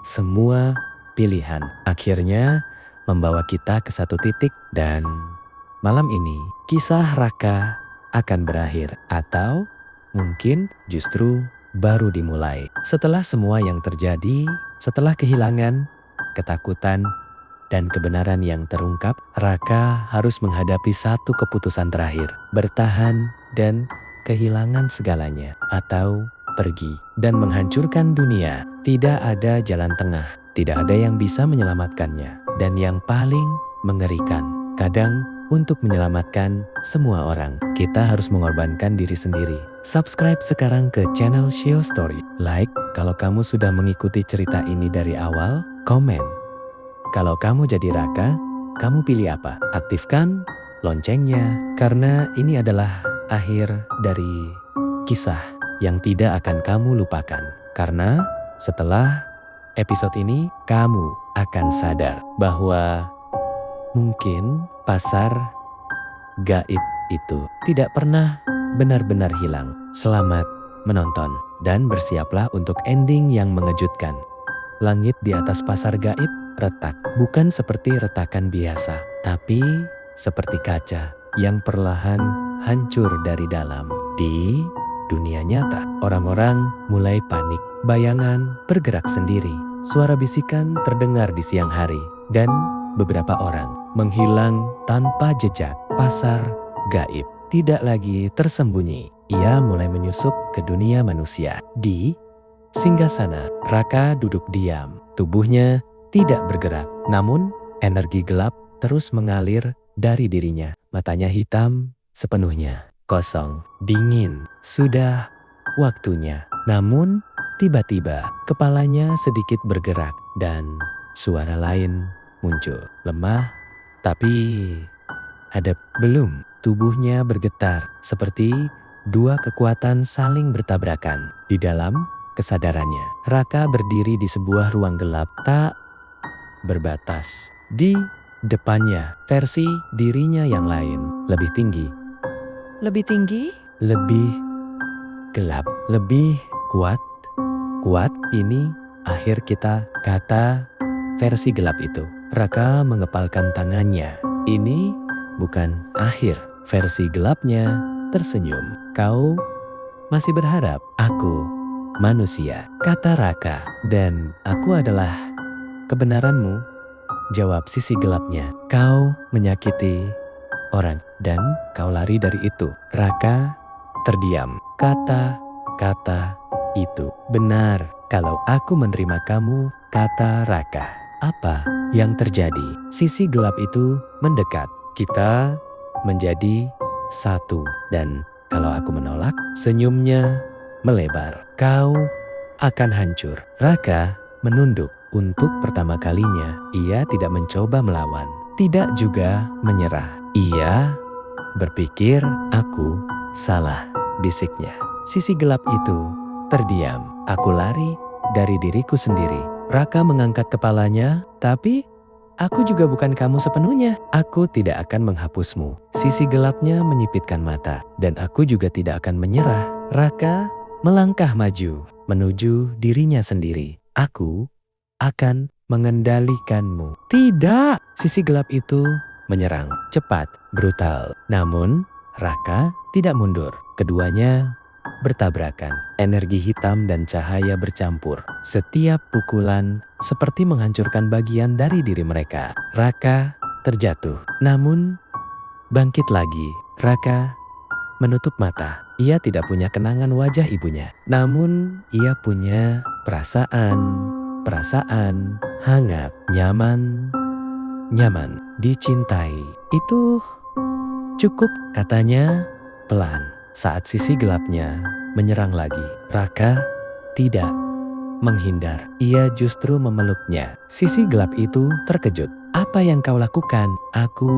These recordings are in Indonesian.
semua pilihan akhirnya membawa kita ke satu titik, dan malam ini kisah Raka akan berakhir atau mungkin justru baru dimulai. Setelah semua yang terjadi, setelah kehilangan, ketakutan, dan kebenaran yang terungkap, Raka harus menghadapi satu keputusan terakhir: bertahan dan kehilangan segalanya, atau pergi dan menghancurkan dunia. Tidak ada jalan tengah, tidak ada yang bisa menyelamatkannya. Dan yang paling mengerikan, kadang untuk menyelamatkan semua orang, kita harus mengorbankan diri sendiri. Subscribe sekarang ke channel Shio Story. Like kalau kamu sudah mengikuti cerita ini dari awal. Komen kalau kamu jadi Raka, kamu pilih apa? Aktifkan loncengnya, karena ini adalah akhir dari kisah yang tidak akan kamu lupakan. Karena setelah episode ini, kamu akan sadar bahwa mungkin pasar gaib itu tidak pernah benar-benar hilang. Selamat menonton dan bersiaplah untuk ending yang mengejutkan. Langit di atas pasar gaib retak, bukan seperti retakan biasa, tapi seperti kaca yang perlahan hancur dari dalam. Di dunia nyata, orang-orang mulai panik, bayangan bergerak sendiri, suara bisikan terdengar di siang hari, dan beberapa orang menghilang tanpa jejak. Pasar gaib tidak lagi tersembunyi, ia mulai menyusup ke dunia manusia. Di singgasana, Raka duduk diam, tubuhnya tidak bergerak, namun energi gelap terus mengalir dari dirinya. Matanya hitam sepenuhnya, kosong, dingin. Sudah waktunya. Namun tiba-tiba kepalanya sedikit bergerak dan suara lain muncul. Lemah tapi hadap. Belum. Tubuhnya bergetar seperti dua kekuatan saling bertabrakan. Di dalam kesadarannya, Raka berdiri di sebuah ruang gelap tak berbatas. Di depannya, versi dirinya yang lain, lebih tinggi, lebih gelap, lebih kuat. Ini akhir kita, kata versi gelap itu. Raka mengepalkan tangannya. Ini bukan akhir. Versi gelapnya tersenyum. Kau masih berharap? Aku manusia, kata Raka, dan aku adalah kebenaranmu, jawab sisi gelapnya. Kau menyakiti orang dan kau lari dari itu. Raka terdiam. Kata-kata itu benar. Kalau aku menerima kamu, kata Raka. Apa yang terjadi? Sisi gelap itu mendekat. Kita menjadi satu. Dan kalau aku menolak, senyumnya melebar. Kau akan hancur. Raka menunduk. Untuk pertama kalinya, ia tidak mencoba melawan, tidak juga menyerah. Ia berpikir, aku salah, bisiknya. Sisi gelap itu terdiam. Aku lari dari diriku sendiri. Raka mengangkat kepalanya, tapi aku juga bukan kamu sepenuhnya. Aku tidak akan menghapusmu. Sisi gelapnya menyipitkan mata, dan aku juga tidak akan menyerah. Raka melangkah maju, menuju dirinya sendiri. Aku akan mengendalikanmu. Tidak! Sisi gelap itu menyerang, cepat, brutal. Namun, Raka tidak mundur. Keduanya bertabrakan. Energi hitam dan cahaya bercampur. Setiap pukulan seperti menghancurkan bagian dari diri mereka. Raka terjatuh, namun bangkit lagi. Raka menutup mata. Ia tidak punya kenangan wajah ibunya. Namun, ia punya perasaan hangat, nyaman, dicintai. Itu cukup, katanya pelan. Saat sisi gelapnya menyerang lagi, Raka tidak menghindar. Ia justru memeluknya. Sisi gelap itu terkejut. Apa yang kau lakukan? Aku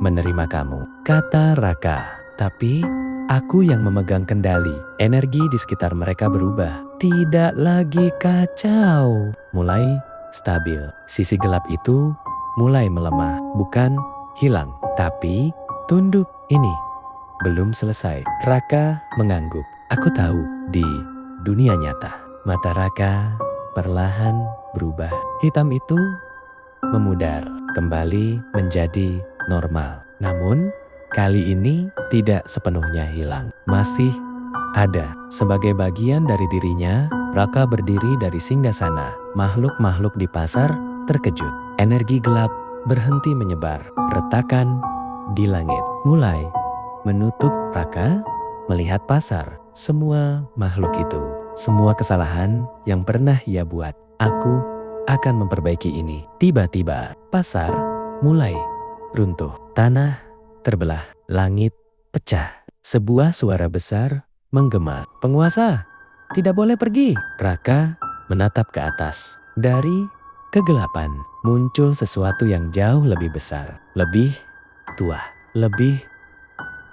menerima kamu, kata Raka. Tapi aku yang memegang kendali. Energi di sekitar mereka berubah. Tidak lagi kacau. Mulai stabil. Sisi gelap itu mulai melemah. Bukan hilang, tapi tunduk. Ini belum selesai. Raka mengangguk. Aku tahu di dunia nyata. Mata Raka perlahan berubah. Hitam itu memudar kembali menjadi normal. Namun kali ini tidak sepenuhnya hilang. Masih ada. Sebagai bagian dari dirinya, Raka berdiri dari singgasana. Makhluk-makhluk di pasar terkejut. Energi gelap berhenti menyebar. Retakan di langit mulai menutup. Raka melihat pasar. Semua makhluk itu, semua kesalahan yang pernah ia buat. Aku akan memperbaiki ini. Tiba-tiba pasar mulai runtuh. Tanah terbelah. Langit pecah. Sebuah suara besar menggema. Penguasa, tidak boleh pergi. Raka menatap ke atas. Dari kegelapan muncul sesuatu yang jauh lebih besar, lebih tua, lebih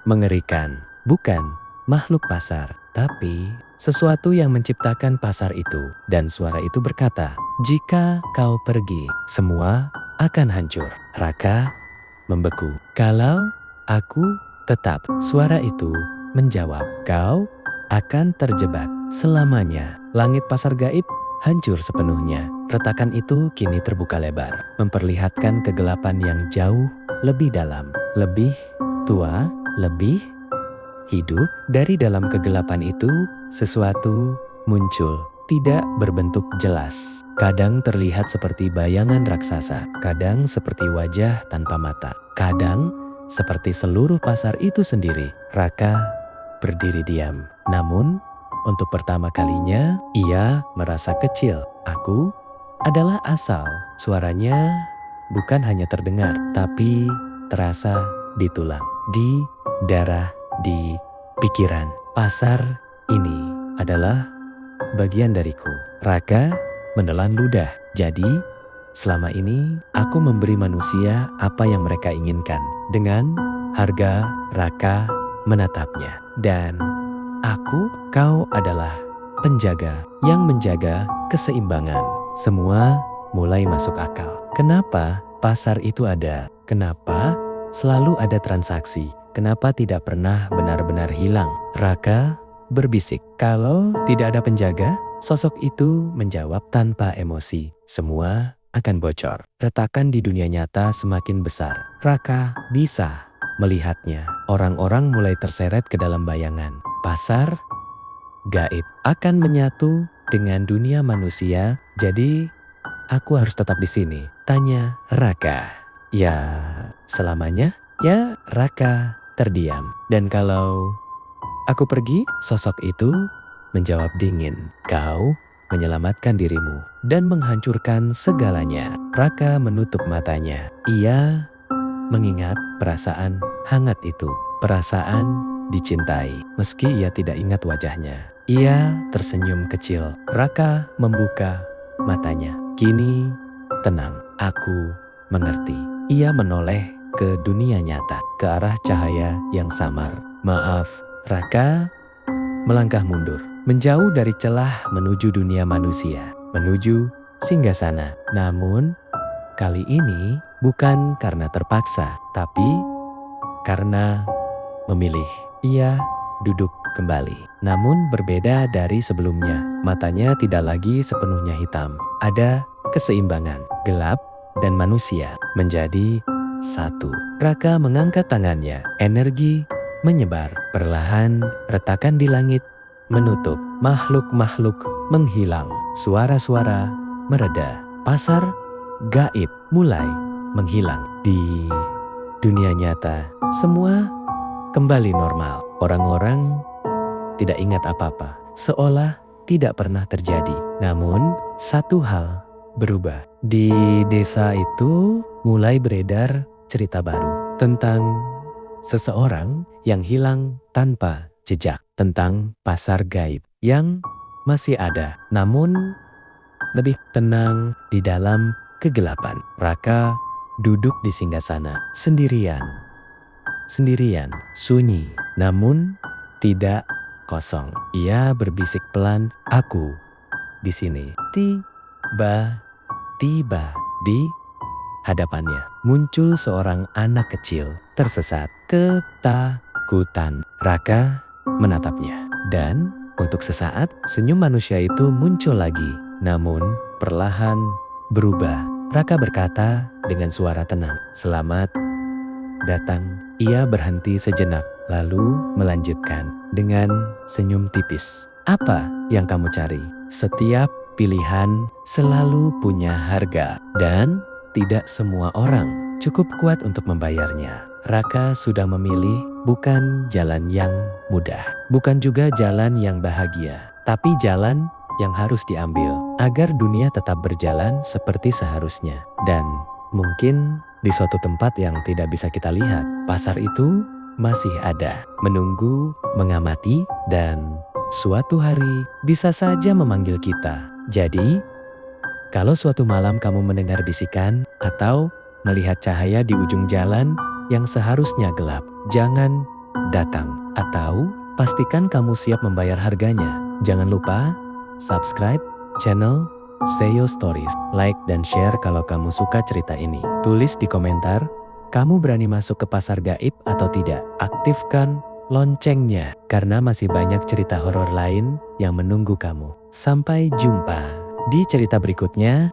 mengerikan. Bukan makhluk pasar, tapi sesuatu yang menciptakan pasar itu. Dan suara itu berkata, jika kau pergi, semua akan hancur. Raka membeku. Kalau aku tetap, suara itu menjawab, kau akan terjebak selamanya. Langit pasar gaib hancur sepenuhnya. Retakan itu kini terbuka lebar, memperlihatkan kegelapan yang jauh lebih dalam, lebih tua, lebih hidup. Dari dalam kegelapan itu, sesuatu muncul, tidak berbentuk jelas. Kadang terlihat seperti bayangan raksasa, kadang seperti wajah tanpa mata, kadang seperti seluruh pasar itu sendiri. Raka berdiri diam. Namun, untuk pertama kalinya, ia merasa kecil. Aku adalah asal. Suaranya bukan hanya terdengar, tapi terasa di tulang, di darah, di pikiran. Pasar ini adalah bagian dariku. Raka menelan ludah. Jadi, selama ini aku memberi manusia apa yang mereka inginkan. Dengan harga, Raka menatapnya. Dan kau adalah penjaga yang menjaga keseimbangan. Semua mulai masuk akal. Kenapa pasar itu ada? Kenapa selalu ada transaksi? Kenapa tidak pernah benar-benar hilang? Raka berbisik. Kalau tidak ada penjaga, sosok itu menjawab tanpa emosi. Semua akan bocor. Retakan di dunia nyata semakin besar. Raka bisa melihatnya. Orang-orang mulai terseret ke dalam bayangan. Pasar gaib akan menyatu dengan dunia manusia. Jadi, aku harus tetap di sini, tanya Raka. Ya, selamanya? Ya, Raka terdiam. Dan kalau aku pergi, sosok itu menjawab dingin. Kau menyelamatkan dirimu dan menghancurkan segalanya. Raka menutup matanya. Ia mengingat perasaan hangat itu. Perasaan dicintai. Meski ia tidak ingat wajahnya. Ia tersenyum kecil. Raka membuka matanya. Kini tenang. Aku mengerti. Ia menoleh ke dunia nyata. Ke arah cahaya yang samar. Maaf, Raka melangkah mundur. Menjauh dari celah menuju dunia manusia. Menuju singgasana. Namun, kali ini bukan karena terpaksa. Tapi karena memilih. Ia duduk kembali. Namun berbeda dari sebelumnya. Matanya tidak lagi sepenuhnya hitam. Ada keseimbangan. Gelap dan manusia menjadi satu. Raka mengangkat tangannya. Energi menyebar. Perlahan retakan di langit menutup. Makhluk-makhluk menghilang. Suara-suara mereda. Pasar gaib mulai menghilang. Di dunia nyata, semua kembali normal. Orang-orang tidak ingat apa-apa, seolah tidak pernah terjadi. Namun, satu hal berubah. Di desa itu mulai beredar cerita baru tentang seseorang yang hilang tanpa jejak, tentang pasar gaib yang masih ada, namun lebih tenang di dalam kegelapan. Raka duduk di singgasana, sendirian, sunyi, namun tidak kosong. Ia berbisik pelan, aku di sini. Tiba-tiba di hadapannya muncul seorang anak kecil tersesat, ketakutan. Raka menatapnya dan untuk sesaat senyum manusia itu muncul lagi. namun perlahan berubah. Raka berkata dengan suara tenang, "Selamat datang." Ia berhenti sejenak, lalu melanjutkan dengan senyum tipis. "Apa yang kamu cari? Setiap pilihan selalu punya harga, dan tidak semua orang cukup kuat untuk membayarnya." Raka sudah memilih bukan jalan yang mudah, bukan juga jalan yang bahagia, tapi jalan yang harus diambil agar dunia tetap berjalan seperti seharusnya. Dan mungkin di suatu tempat yang tidak bisa kita lihat, pasar itu masih ada, menunggu, mengamati, dan suatu hari bisa saja memanggil kita. Jadi, kalau suatu malam kamu mendengar bisikan atau melihat cahaya di ujung jalan yang seharusnya gelap, jangan datang, atau pastikan kamu siap membayar harganya. Jangan lupa subscribe channel Seyo Stories, like dan share kalau kamu suka cerita ini. Tulis di komentar, kamu berani masuk ke pasar gaib atau tidak? Aktifkan loncengnya, karena masih banyak cerita horor lain yang menunggu kamu. Sampai jumpa di cerita berikutnya.